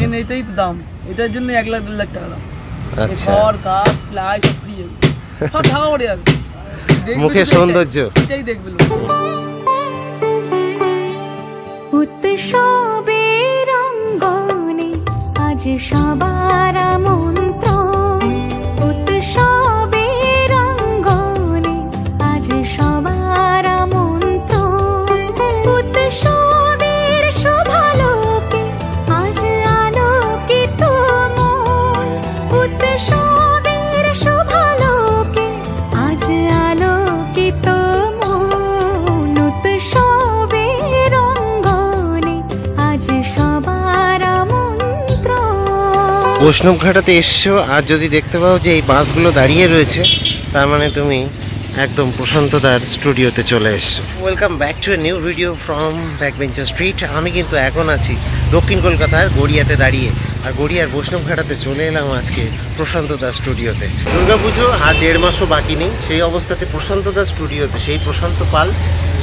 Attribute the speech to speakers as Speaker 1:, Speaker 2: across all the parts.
Speaker 1: Main এটাই তো দাম, এটার জন্য 1 লাখ 1.5 লাখ টাকা দাম।
Speaker 2: আচ্ছা,
Speaker 1: খড় কাঠ প্লাই সব ফ্রি, সব টাকা করে আর
Speaker 2: মুখের সৌন্দর্য
Speaker 1: এটাই দেখবে।
Speaker 3: উৎসবের অঙ্গনে আজ সবার মন্ত্র, উৎসবের অঙ্গনে আজ সবার মন্ত্র, উৎসবের শোভালোকে আজ আলোকিত মন, উৎসবের শোভালোকে আজ আলোকিত মন, উৎসবের অঙ্গনে আজ সবার মন্ত্র।
Speaker 2: বৈষ্ণবঘাটাতে এসছো আর যদি দেখতে পাও যে এই বাসগুলো দাঁড়িয়ে রয়েছে, তার মানে তুমি একদম প্রশান্তদার স্টুডিওতে চলে এসছো। Welcome back to a new video from backbencher street. আমি কিন্তু এখন আছি দক্ষিণ কলকাতার গড়িয়াতে দাঁড়িয়ে, আর গড়িয়ার বৈষ্ণবঘাটাতে চলে এলাম আজকে প্রশান্তদার স্টুডিওতে। দুর্গাপুজো আর 1.5 মাসও বাকি নেই, সেই অবস্থাতে প্রশান্তদার স্টুডিওতে সেই প্রশান্ত পাল,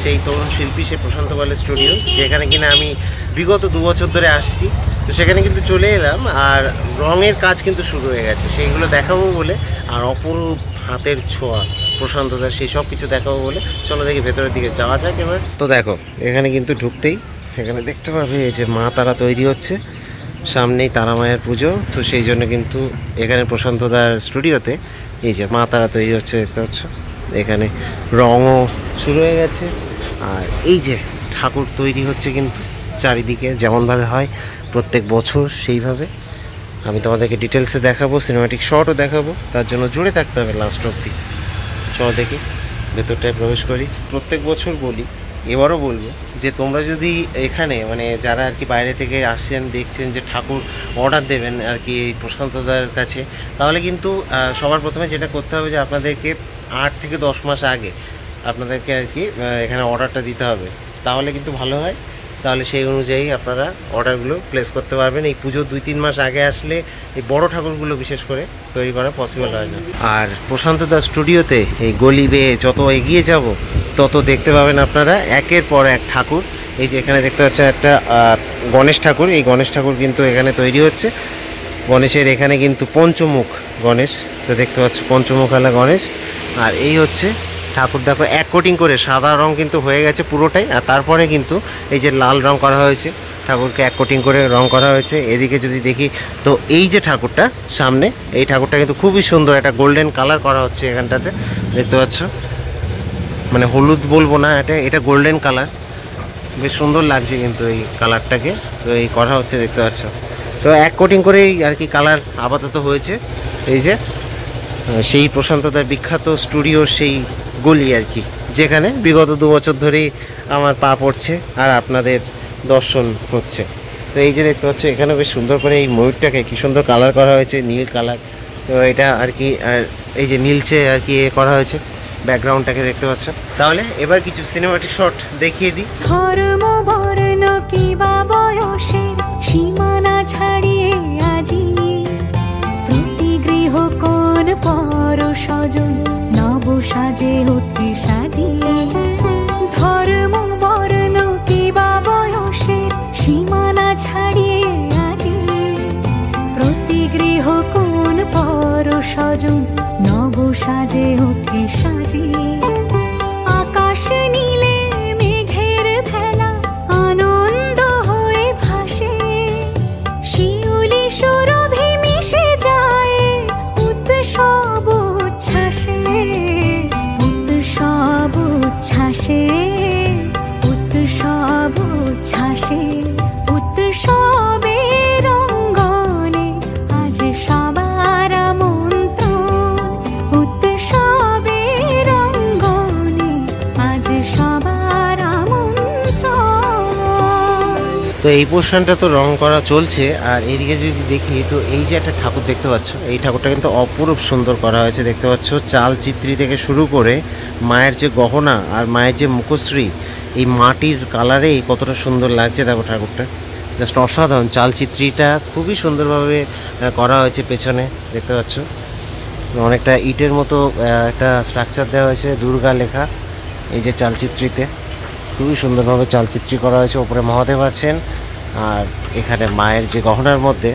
Speaker 2: সেই তরুণ শিল্পী, সেই প্রশান্ত পালের স্টুডিও, যেখানে কিনা আমি বিগত 2 বছর ধরে আসছি। তো সেখানে কিন্তু চলে এলাম, আর রঙের কাজ কিন্তু শুরু হয়ে গেছে, সেইগুলো দেখাবো বলে, আর অপরূপ হাতের ছোঁয়া প্রশান্তদার, সেই সব কিছু দেখাবো বলে চলো দেখি ভেতরের দিকে যাওয়া যাক এবার। তো দেখো এখানে কিন্তু ঢুকতেই এখানে দেখতে পাবে যে মা তারা তৈরি হচ্ছে, সামনেই তারা মায়ের পুজো। তো সেই জন্য কিন্তু এখানে প্রশান্তদার স্টুডিওতে এই যে মা তারা তৈরি হচ্ছে দেখতে পাচ্ছ, এখানে রঙও শুরু হয়ে গেছে। আর এই যে ঠাকুর তৈরি হচ্ছে কিন্তু চারিদিকে যেমনভাবে হয় প্রত্যেক বছর সেইভাবে। আমি তোমাদেরকে ডিটেলসে দেখাবো, সিনেমাটিক শটও দেখাবো, তার জন্য জুড়ে থাকতে হবে লাস্ট অবধি। চলো দেখি ভেতরটায় প্রবেশ করি। প্রত্যেক বছর বলি, এবারও বলবো যে তোমরা যদি এখানে মানে যারা আর কি বাইরে থেকে আসছেন, দেখছেন যে ঠাকুর অর্ডার দেবেন আর কি এই প্রশান্তদার কাছে, তাহলে কিন্তু সবার প্রথমে যেটা করতে হবে যে আপনাদেরকে 8 থেকে 10 মাস আগে আপনাদেরকে আর কি এখানে অর্ডারটা দিতে হবে, তাহলে কিন্তু ভালো হয়। তাহলে সেই অনুযায়ী আপনারা অর্ডারগুলো প্লেস করতে পারবেন। এই পুজোর 2-3 মাস আগে আসলে এই বড় ঠাকুরগুলো বিশেষ করে তৈরি করা পসিবল হয় না। আর প্রশান্তদার স্টুডিওতে এই গলি বেয়ে যত এগিয়ে যাব তত দেখতে পাবেন আপনারা একের পর এক ঠাকুর। এই যে এখানে দেখতে পাচ্ছেন একটা গণেশ ঠাকুর, এই গণেশ ঠাকুর কিন্তু এখানে তৈরি হচ্ছে। গণেশের এখানে কিন্তু পঞ্চমুখ গণেশ, তো দেখতে পাচ্ছ পঞ্চমুখালা গণেশ। আর এই হচ্ছে ঠাকুর, দেখো 1 কোটিং করে সাদা রং কিন্তু হয়ে গেছে পুরোটাই, আর তারপরে কিন্তু এই যে লাল রং করা হয়েছে, ঠাকুরকে 1 কোটিং করে রং করা হয়েছে। এদিকে যদি দেখি তো এই যে ঠাকুরটা সামনে, এই ঠাকুরটা কিন্তু খুবই সুন্দর, একটা গোল্ডেন কালার করা হচ্ছে এখানটাতে দেখতে পাচ্ছ, মানে হলুদ বলবো না, এটা গোল্ডেন কালার, বেশ সুন্দর লাগছে কিন্তু এই কালারটাকে। তো এই করা হচ্ছে দেখতে পাচ্ছ, তো 1 কোটিং করেই আর কি কালার আপাতত হয়েছে। এই যে সেই প্রশান্তদার বিখ্যাত স্টুডিওর সেই গলি আর কি, যেখানে বিগত 2 বছর ধরেই আমার পা পড়ছে আর আপনাদের দর্শন হচ্ছে। তো এই যে দেখতে পাচ্ছ এখানে বেশ সুন্দর করে এই ময়ূরটাকে কি সুন্দর কালার করা হয়েছে, নীল কালার। তো এটা আর কি এই যে নীলচে আর কি করা হয়েছে ব্যাকগ্রাউন্ডটাকে দেখতে পাচ্ছ। তাহলে এবার কিছু সিনেমাটিক শট দেখিয়ে দিই।
Speaker 3: ধর্ম বর্ণ কিবা বয়সের সীমানা ছাড়িয়ে আজি প্রতি গৃহ কোন পর স্বজন নব সাজে উঠে সাজিয়ে। ধর্ম বর্ণ কিবা বয়সের সীমানা ছাড়িয়ে আজি প্রতি গৃহ কোন পর স্বজন নব সাজে উঠে সাজিয়ে। আকাশ নীলে মেঘের ভেলা আনন্দ হয়ে ভাসে, শিউলি সুরভি মিশে যায় উৎসব উচ্ছ্বাসে, উৎসব উচ্ছ্বাসে, উৎসব উচ্ছ্বাসে। উৎসবের অঙ্গনে আজ সবার মন্ত্রণ, উৎসবের অঙ্গনে আজ সবার মন্ত্রণ।
Speaker 2: তো এই পোর্শনটা তো রং করা চলছে, আর এইদিকে যদি দেখি তো এই যে একটা ঠাকুর দেখতে পাচ্ছ, এই ঠাকুরটা কিন্তু অপরূপ সুন্দর করা হয়েছে দেখতে পাচ্ছ। চালচিত্রি থেকে শুরু করে মায়ের যে গহনা আর মায়ের যে মুখশ্রী, এই মাটির কালারেই কতটা সুন্দর লাগছে দেখো ঠাকুরটা, জাস্ট অসাধারণ। চালচিত্রিটা খুবই সুন্দরভাবে করা হয়েছে, পেছনে দেখতে পাচ্ছ অনেকটা ইটের মতো একটা স্ট্রাকচার দেওয়া হয়েছে, দুর্গা লেখা এই যে চালচিত্রিতে, খুবই সুন্দরভাবে চালচিত্রি করা হয়েছে। ওপরে মহাদেব আছেন, আর এখানে মায়ের যে গহনার মধ্যে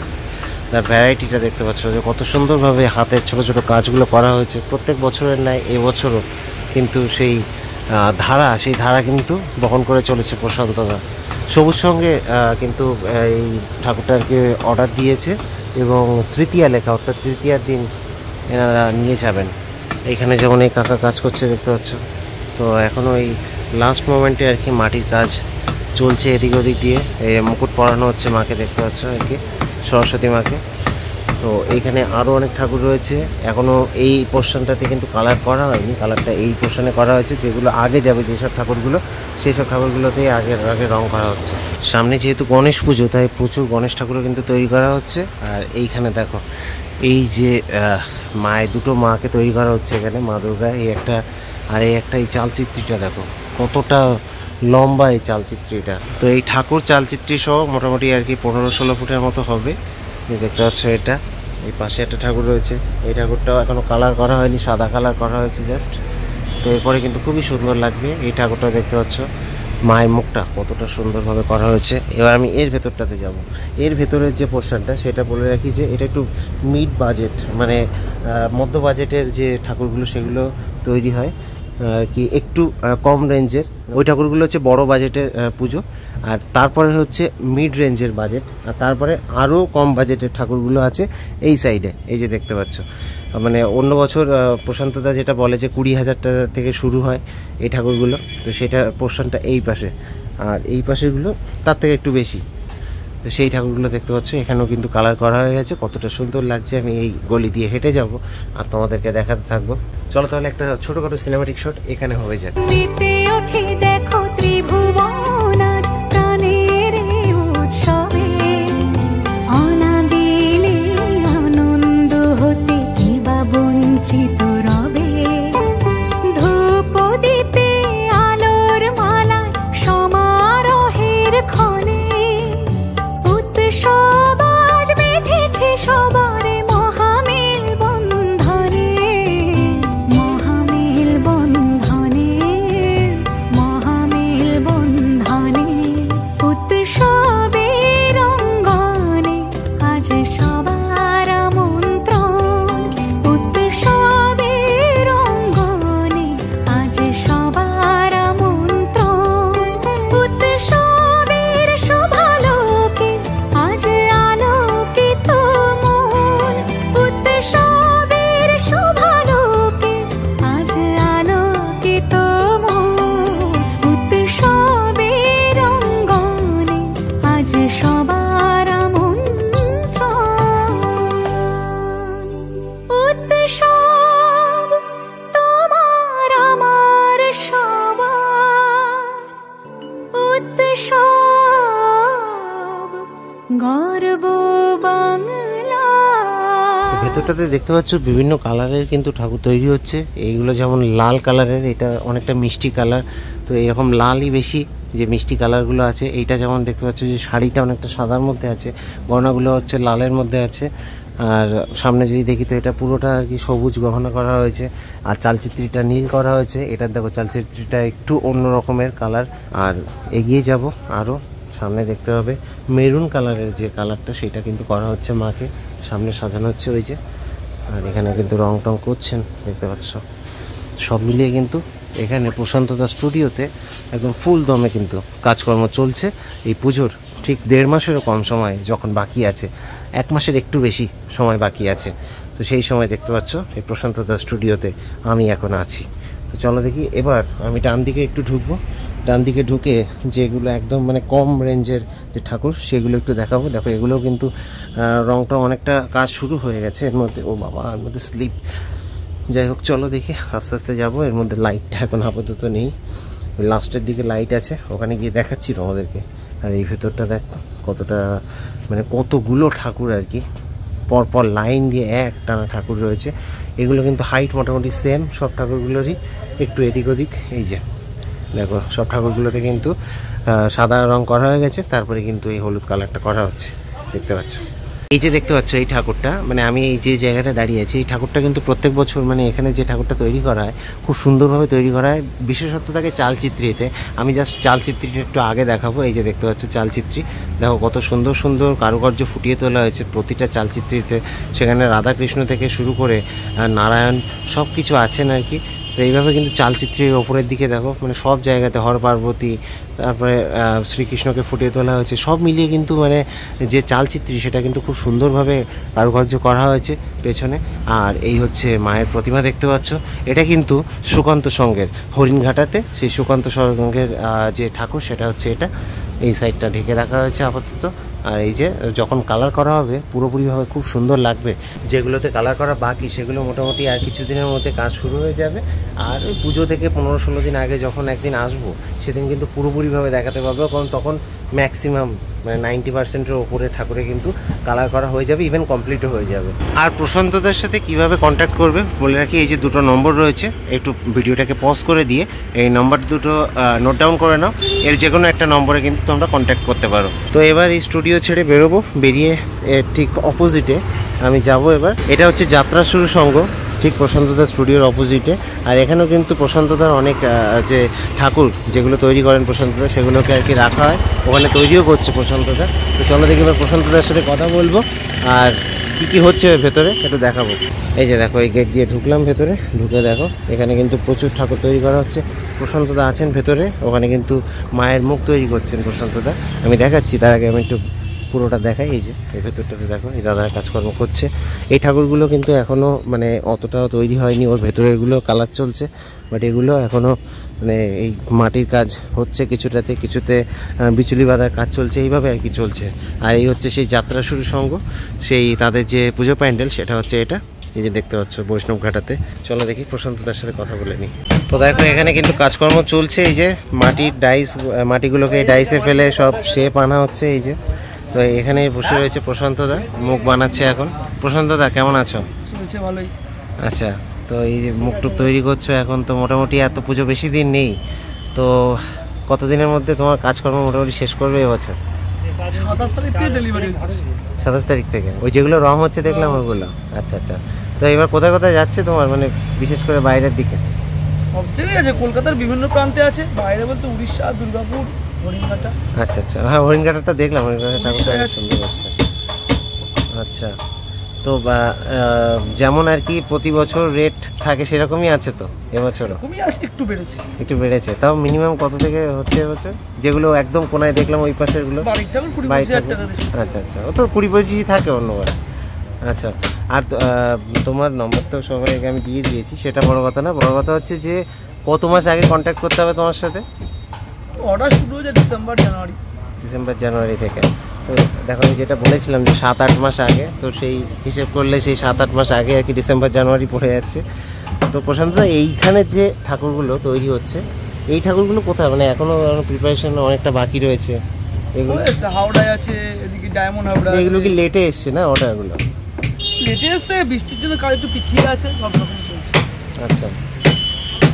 Speaker 2: তার ভ্যারাইটিটা দেখতে পাচ্ছ যে কত সুন্দরভাবে হাতের ছোট ছোট কাজগুলো করা হয়েছে। প্রত্যেক বছরের ন্যায় এবছরও কিন্তু সেই ধারা কিন্তু বহন করে চলেছে প্রশান্তদা। সবুজ সঙ্গে কিন্তু এই ঠাকুরটাকে অর্ডার দিয়েছে এবং তৃতীয়া লেখা, অর্থাৎ তৃতীয়ার দিন এনারা নিয়ে যাবেন। এইখানে যেমন এই কাকা কাজ করছে দেখতে পাচ্ছ। তো এখনও এই লাস্ট মোমেন্টে আর কি মাটির কাজ চলছে এদিক ওদিক দিয়ে। এই মুকুট পরানো হচ্ছে মাকে দেখতে পাচ্ছ আর কি, সরস্বতী মাকে। তো এইখানে আরও অনেক ঠাকুর রয়েছে, এখনও এই পোর্শনটাতে কিন্তু কালার করা হয়নি। কালারটা এই পোর্শনে করা হয়েছে, যেগুলো আগে যাবে যেসব ঠাকুরগুলো সেই সব ঠাকুরগুলোতেই আগে রং করা হচ্ছে। সামনে যেহেতু গণেশ পুজো, তাই প্রচুর গণেশ ঠাকুরও কিন্তু তৈরি করা হচ্ছে। আর এইখানে দেখো এই যে মায়ের দুটো মাকে তৈরি করা হচ্ছে এখানে, মা দুর্গা এই একটা আর এই একটা। এই চালচিত্রীটা দেখো কতটা লম্বা এই চালচিত্রীটা। তো এই ঠাকুর চালচিত্রী সহ মোটামুটি আর কি 15-16 ফুটের মতো হবে। দেখতে পাচ্ছ এটা, এই পাশে একটা ঠাকুর রয়েছে। এই ঠাকুরটাও এখনও কালার করা হয়নি, সাদা কালার করা হয়েছে জাস্ট। তো এরপরে কিন্তু খুবই সুন্দর লাগবে। এই ঠাকুরটা দেখতে পাচ্ছ, মায়ের মুখটা কতটা সুন্দরভাবে করা হয়েছে। এবার আমি এর ভেতরটাতে যাব। এর ভেতরের যে পোর্শনটা সেটা বলে রাখি যে এটা একটু মিড বাজেট, মানে মধ্য বাজেটের যে ঠাকুরগুলো সেগুলো তৈরি হয় আর কি একটু কম রেঞ্জের। ওই ঠাকুরগুলো হচ্ছে বড় বাজেটের পুজো, আর তারপরে হচ্ছে মিড রেঞ্জের বাজেট, আর তারপরে আরও কম বাজেটের ঠাকুরগুলো আছে এই সাইডে। এই যে দেখতে পাচ্ছ, মানে অন্য বছর প্রশান্তদা যেটা বলে যে 20,000 টাকা থেকে শুরু হয় এই ঠাকুরগুলো, তো সেটা পোর্শনটা এই পাশে, আর এই পাশেগুলো তার থেকে একটু বেশি। তো সেই ঠাকুরগুলো দেখতে পাচ্ছ এখানেও কিন্তু কালার করা হয়ে গেছে। কতটা সুন্দর লাগছে, আমি এই গলি দিয়ে হেঁটে যাব আর তোমাদেরকে দেখাতে থাকবো। চলো তাহলে একটা ছোটোখাটো সিনেমাটিক শট এখানে হয়ে যাক।
Speaker 3: দেখো ত্রিভুবন আজ প্রাণের উৎসবে, অনাবিলে আনন্দ হতে কি বা বঞ্চিত রবে। ধূপ দীপে আলোর মালায় সমারোহের ক্ষণে, উৎসব আজ বেঁধেছে সবারে মহামেল বন্ধনে, মহামেল বন্ধনে, মহামেল বন্ধনে। উৎসবের অঙ্গনে আজ সবার আমন্ত্রণ, উৎসবের অঙ্গনে আজ সবার আমন্ত্রণ। উৎসবের শোভালোকে আজ আলোকিত মন, উৎসবের শোভালোকে আজ আলোকিত মন। উৎসবের অঙ্গনে আজ সবার আমন্ত্রণ। উৎসব তোমার আমার সবার, উৎসব গর্ব বাংলা।
Speaker 2: ভেতরটাতে দেখতে পাচ্ছ বিভিন্ন কালারের কিন্তু ঠাকুর তৈরি হচ্ছে। এইগুলো যেমন লাল কালারের, এটা অনেকটা মিষ্টি কালার। তো এরকম লালই বেশি যে মিষ্টি কালারগুলো আছে। এইটা যেমন দেখতে পাচ্ছ যে শাড়িটা অনেকটা সাদার মধ্যে আছে, গহনাগুলো হচ্ছে লালের মধ্যে আছে। আর সামনে যদি দেখি তো এটা পুরোটা আর কি সবুজ গহনা করা হয়েছে, আর চালচিত্রীটা নীল করা হয়েছে। এটার দেখো চালচিত্রীটা একটু অন্য রকমের কালার। আর এগিয়ে যাব আরও সামনে দেখতে হবে মেরুন কালারের যে কালারটা, সেটা কিন্তু করা হচ্ছে মাকে, সামনে সাজানো হচ্ছে ওই যে। আর এখানে কিন্তু রং টং করছেন দেখতে পাচ্ছ। সব মিলিয়ে কিন্তু এখানে প্রশান্তদা স্টুডিওতে একদম ফুল দমে কিন্তু কাজকর্ম চলছে। এই পুজোর ঠিক 1.5 মাসেরও কম সময় যখন বাকি আছে, 1 মাসের একটু বেশি সময় বাকি আছে। তো সেই সময় দেখতে পাচ্ছ এই প্রশান্তদা স্টুডিওতে আমি এখন আছি। তো চলো দেখি, এবার আমি ডান দিকে একটু ঢুকবো। ডান দিকে ঢুকে যেগুলো একদম মানে কম রেঞ্জের যে ঠাকুর সেগুলো একটু দেখাবো। দেখো এগুলোও কিন্তু রংটা অনেকটা কাজ শুরু হয়ে গেছে এর মধ্যে। ও বাবা, এর মধ্যে স্লিপ। যাই হোক চলো দেখি, আস্তে আস্তে যাবো। এর মধ্যে লাইটটা এখন আপাতত নেই, লাস্টের দিকে লাইট আছে, ওখানে গিয়ে দেখাচ্ছি তোমাদেরকে। আর এই ভেতরটা দেখ কতটা মানে কতগুলো ঠাকুর আর কি পরপর লাইন দিয়ে এক টানা ঠাকুর রয়েছে। এগুলো কিন্তু হাইট মোটামুটি সেম সব ঠাকুরগুলোরই, একটু এদিক ওদিক। এই যে দেখো সব ঠাকুরগুলোতে কিন্তু সাদা রং করা হয়ে গেছে, তারপরে কিন্তু এই হলুদ কালারটা করা হচ্ছে দেখতে পাচ্ছ। এই যে দেখতে পাচ্ছ এই ঠাকুরটা, মানে আমি এই যে জায়গাটা দাঁড়িয়ে আছি, এই ঠাকুরটা কিন্তু প্রত্যেক বছর মানে এখানে যে ঠাকুরটা তৈরি করা হয় খুব সুন্দরভাবে তৈরি করা হয়। বিশেষত্ব থাকে চালচিত্রিতে। আমি জাস্ট চালচিত্রিটা একটু আগে দেখাবো। এই যে দেখতে পাচ্ছ চালচিত্রি, দেখো কত সুন্দর সুন্দর কারুকার্য ফুটিয়ে তোলা হয়েছে প্রতিটা চালচিত্রিতে। সেখানে রাধাকৃষ্ণ থেকে শুরু করে নারায়ণ সব কিছু আছেন আর কি। তো এইভাবে কিন্তু চালচিত্রের ওপরের দিকে দেখো মানে সব জায়গাতে হর পার্বতী, তারপরে শ্রীকৃষ্ণকে ফুটিয়ে তোলা হয়েছে, সব মিলিয়ে কিন্তু মানে যে চালচিত্রী সেটা কিন্তু খুব সুন্দরভাবে কারুকার্য করা হয়েছে পেছনে। আর এই হচ্ছে মায়ের প্রতিমা দেখতে পাচ্ছ, এটা কিন্তু সুকান্ত সংঘের হরিণঘাটাতে সেই সুকান্ত সংঘের যে ঠাকুর সেটা হচ্ছে এটা। এই সাইডটা ঢেকে রাখা হয়েছে আপাতত। আর এই যে যখন কালার করা হবে পুরোপুরিভাবে খুব সুন্দর লাগবে। যেগুলোতে কালার করা বাকি সেগুলো মোটামুটি আর কিছুদিনের মধ্যে কাজ শুরু হয়ে যাবে। আর ওই পুজো থেকে 15-16 দিন আগে যখন একদিন আসবো সেদিন কিন্তু পুরোপুরিভাবে দেখাতে পারবো, কারণ তখন ম্যাক্সিমাম মানে 90%-এর ওপরে ঠাকুরে কিন্তু কালার করা হয়ে যাবে, ইভেন কমপ্লিটও হয়ে যাবে। আর প্রশান্তদার সাথে কিভাবে কন্ট্যাক্ট করবে বলে রাখি, এই যে দুটো নম্বর রয়েছে, একটু ভিডিওটাকে পজ করে দিয়ে এই নম্বর দুটো নোট ডাউন করে নাও। এর যে কোনো একটা নম্বরে কিন্তু তোমরা কন্ট্যাক্ট করতে পারো। তো এবার এই স্টুডিও ছেড়ে বেরোবো, বেরিয়ে ঠিক অপোজিটে আমি যাব এবার। এটা হচ্ছে যাত্রা শুরু সংঘ, ঠিক প্রশান্তদার স্টুডিওর অপোজিটে। আর এখানেও কিন্তু প্রশান্তদার অনেক যে ঠাকুর যেগুলো তৈরি করেন প্রশান্তদা সেগুলোকে আর কি রাখা হয়, ওখানে তৈরিও করছে প্রশান্তদা। তো চলো দেখি এবার প্রশান্তদার সাথে কথা বলবো আর কী কী হচ্ছে ভেতরে একটু দেখাবো। এই যে দেখো এই গেট দিয়ে ঢুকলাম ভেতরে, ঢুকে দেখো এখানে কিন্তু প্রচুর ঠাকুর তৈরি করা হচ্ছে। প্রশান্তদা আছেন ভেতরে, ওখানে কিন্তু মায়ের মুখ তৈরি করছেন প্রশান্তদা। আমি দেখাচ্ছি, তার আগে আমি একটু পুরোটা দেখাই। এই যে এই ভেতরটাতে দেখো এই দাদার কাজকর্ম করছে। এই ঠাকুরগুলো কিন্তু এখনও মানে অতটাও তৈরি হয়নি, ওর ভেতরেরগুলো কালার চলছে, বাট এগুলো এখনও মানে এই মাটির কাজ হচ্ছে কিছুটাতে, কিছুতে বিচুলি বাঁধার কাজ চলছে, এইভাবে আর কি চলছে। আর এই হচ্ছে সেই যাত্রা শুরু সংঘ, সেই তাদের যে পুজো প্যান্ডেল সেটা হচ্ছে এটা। এই যে দেখতে পাচ্ছ বৈষ্ণবঘাটাতে। চলো দেখি প্রশান্তদার সাথে কথা বলে নিই। তো দেখো এখানে কিন্তু কাজকর্ম চলছে। এই যে মাটির ডাইস, মাটিগুলোকে ডাইসে ফেলে সব শেপ আনা হচ্ছে। এই যে তো এখানে বসে রয়েছে প্রশান্তদা, মুখ বানাচ্ছে এখন। প্রশান্তদা কেমন আছো?
Speaker 1: চলছে ভালোই।
Speaker 2: আচ্ছা, তো এই যে মুখটুক তৈরি করছো এখন, তো মোটামুটি এত পুজো বেশি দিন নেই, তো কতদিনের মধ্যে তোমার কাজকর্ম মোটামুটি শেষ করবে এবছর?
Speaker 1: 27 তারিখ থেকে ডেলিভারি।
Speaker 2: 27 তারিখ থেকে ওই যেগুলো রং হচ্ছে দেখলাম ওইগুলো। আচ্ছা আচ্ছা, তো এবার কোথায় কোথায় যাচ্ছে তোমার, মানে বিশেষ করে বাইরের দিকে?
Speaker 1: সব জায়গায় আছে, কলকাতার বিভিন্ন প্রান্তে আছে, বাইরে বলতে উড়িষ্যা, দুর্গাপুর, হরিণঘাটা।
Speaker 2: আচ্ছা আচ্ছা, হ্যাঁ হরিণঘাটাটা দেখলাম, হরিণঘাটা ঠাকুরটা অনেক সুন্দর হচ্ছে। আচ্ছা, তো যেমন আর কি প্রতি বছর রেট থাকে সেরকমই আছে তো এবছরও?
Speaker 1: কমই আছে, একটু বেড়েছে।
Speaker 2: একটু বেড়েছে, তাও মিনিমাম কত থেকে হচ্ছে এবছর? যেগুলো একদম কোনায় দেখলাম ওই পাশেরগুলো।
Speaker 1: বাড়ির ঠাকুর 20-25,000 টাকা দিচ্ছে।
Speaker 2: আচ্ছা আচ্ছা, ও তো 20-25 থাকে অন্যবার। আচ্ছা, আর তোমার নম্বর তো সবাইকে আমি দিয়ে দিয়েছি, সেটা বড় কথা না। বড় কথা হচ্ছে যে কত মাস আগে কন্ট্যাক্ট করতে হবে তোমার সাথে?
Speaker 1: অর্ডার শুরু হয়েছে ডিসেম্বর জানুয়ারি থেকে।
Speaker 2: তো দেখো আমি যেটা বলেছিলাম যে 7-8 মাস আগে, তো সেই হিসেব করলে সেই 7-8 মাস আগে আর কি ডিসেম্বর জানুয়ারি পড়ে যাচ্ছে। তো প্রশান্তদা এইখানে যে ঠাকুরগুলো তৈরি হচ্ছে, এই ঠাকুরগুলো কোথায়, মানে এখনও প্রিপারেশন অনেকটা বাকি রয়েছে? এগুলো
Speaker 1: হাওড়ায় আছে, এদিকে ডায়মন্ড হাওড়া।
Speaker 2: এগুলো কি লেটে এসছে না অর্ডারগুলো?
Speaker 1: লেটে এসছে, বৃষ্টির জন্য কাজ একটু পিছিয়ে আছে, সব রকম চলছে।
Speaker 2: আচ্ছা,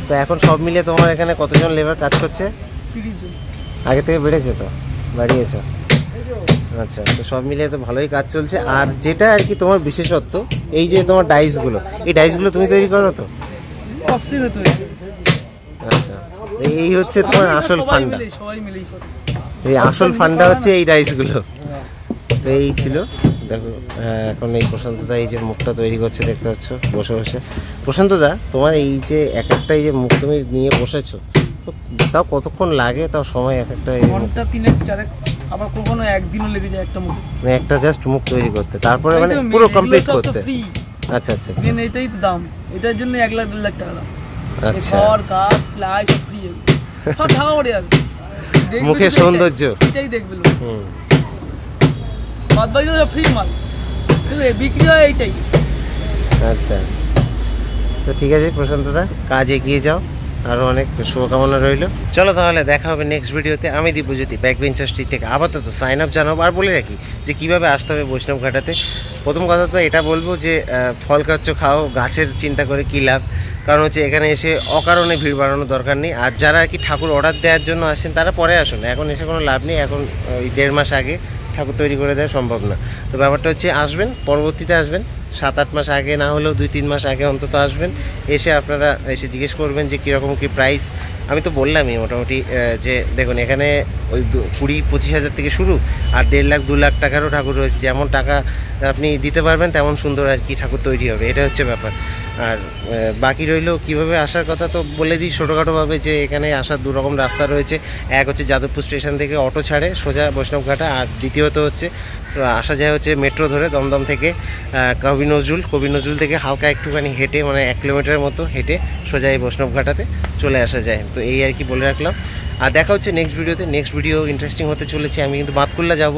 Speaker 2: তো এখন সব মিলিয়ে তোমার এখানে কতজন লেবার কাজ করছে?
Speaker 1: 30 জন।
Speaker 2: আগে থেকে বেড়েছে তো, বাড়িয়েছো? আচ্ছা, তো সব মিলিয়ে তো ভালোই কাজ চলছে। আর যেটা আর কি তোমার বিশেষত্ব, এই যে তোমার ডাইসগুলো, এই ডাইসগুলো তুমি তৈরি করো তো?
Speaker 1: অপশনে তৈরি।
Speaker 2: আচ্ছা, এই হচ্ছে তোমার আসল ফান্ডা।
Speaker 1: সবাই মিলেই করে।
Speaker 2: এই আসল ফান্ডা হচ্ছে এই ডাইসগুলো। তো এই ছিল, দেখো এখন এই প্রশান্তদা এই যে মুখটা তৈরি করছে দেখতে পাচ্ছ বসে বসে। প্রশান্তদা তোমার এই যে এক একটা এই যে মুখ তুমি নিয়ে বসেছো, তাও কতক্ষণ লাগে, তাও সময় এক একটা?
Speaker 1: ঘন্টা 3-4, আবার কখনো একদিনও লেগে যায় একটা মুখ,
Speaker 2: মানে একটা জাস্ট মুখ তৈরি করতে, তারপরে মানে পুরো কমপ্লিট করতে? আচ্ছা আচ্ছা,
Speaker 1: এটাই তো দাম, এটার জন্য 1-1.5 লাখ টাকা দাম।
Speaker 2: আচ্ছা,
Speaker 1: ঘর কাঠ প্লাই সব ফ্রি, সব টাকা ওরে আর
Speaker 2: মুখের সৌন্দর্য
Speaker 1: এটাই দেখবে লোক। বাদ বাকি সব ফ্রি মাল, কিন্তু বিক্রি হয় এইটাই।
Speaker 2: আচ্ছা, তো ঠিক আছে প্রশান্তদা, কাজ এগিয়ে যাও, আরও অনেক শুভকামনা রইল। চলো তাহলে দেখা হবে নেক্সট ভিডিওতে। আমি দিব্যজ্যোতি ব্যাকবেঞ্চার স্ট্রিট থেকে আপাতত সাইন আপ জানাবো। আর বলে রাখি যে কীভাবে আসতে হবে বৈষ্ণবঘাটাতে। প্রথম কথা তো এটা বলবো যে ফল খাচ্ছ খাও, গাছের চিন্তা করে কী লাভ, কারণ হচ্ছে এখানে এসে অকারণে ভিড় বাড়ানোর দরকার নেই। আর যারা আর কি ঠাকুর অর্ডার দেওয়ার জন্য আসছেন তারা পরে আসুন, এখন এসে কোনো লাভ নেই। এখন ওই 1.5 মাস আগে ঠাকুর তৈরি করে দেওয়া সম্ভব না। তো ব্যাপারটা হচ্ছে আসবেন, পরবর্তীতে আসবেন, 7-8 মাস আগে না হলেও 2-3 মাস আগে অন্তত আসবেন। এসে আপনারা এসে জিজ্ঞেস করবেন যে কীরকম কী প্রাইস। আমি তো বললামই মোটামুটি যে দেখুন এখানে ওই 20-25 হাজার থেকে শুরু, আর 1.5 লাখ 2 লাখ টাকারও ঠাকুর রয়েছে। যেমন টাকা আপনি দিতে পারবেন তেমন সুন্দর আর কি ঠাকুর তৈরি হবে, এটা হচ্ছে ব্যাপার। আর বাকি রইল কীভাবে আসার কথা, তো বলে দিই ছোটোখাটোভাবে যে এখানে আসার 2 রকম রাস্তা রয়েছে। এক হচ্ছে যাদবপুর স্টেশন থেকে অটো ছাড়ে সোজা বৈষ্ণবঘাটা, আর দ্বিতীয়ত হচ্ছে আসা যায় হচ্ছে মেট্রো ধরে দমদম থেকে কবি নজরুল থেকে হালকা একটুখানি হেঁটে, মানে 1 কিলোমিটার মতো হেঁটে সোজা এই বৈষ্ণবঘাটাতে চলে আসা যায়। তো এই আর কি বলে রাখলাম। আর দেখা হচ্ছে নেক্সট ভিডিওতে। নেক্সট ভিডিও ইন্টারেস্টিং হতে চলেছে। আমি কিন্তু বাতকুল্লা যাব,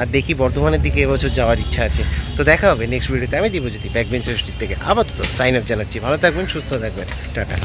Speaker 2: আর দেখি বর্ধমানের দিকে এবছর যাওয়ার ইচ্ছা আছে। তো দেখা হবে নেক্সট ভিডিওতে। আমি দীপজ্যোতি ব্যাকবেঞ্চার স্ট্রিট থেকে আপাতত সাইন আপ জানাচ্ছি। ভালো থাকবেন, সুস্থ থাকবেন, টাটা।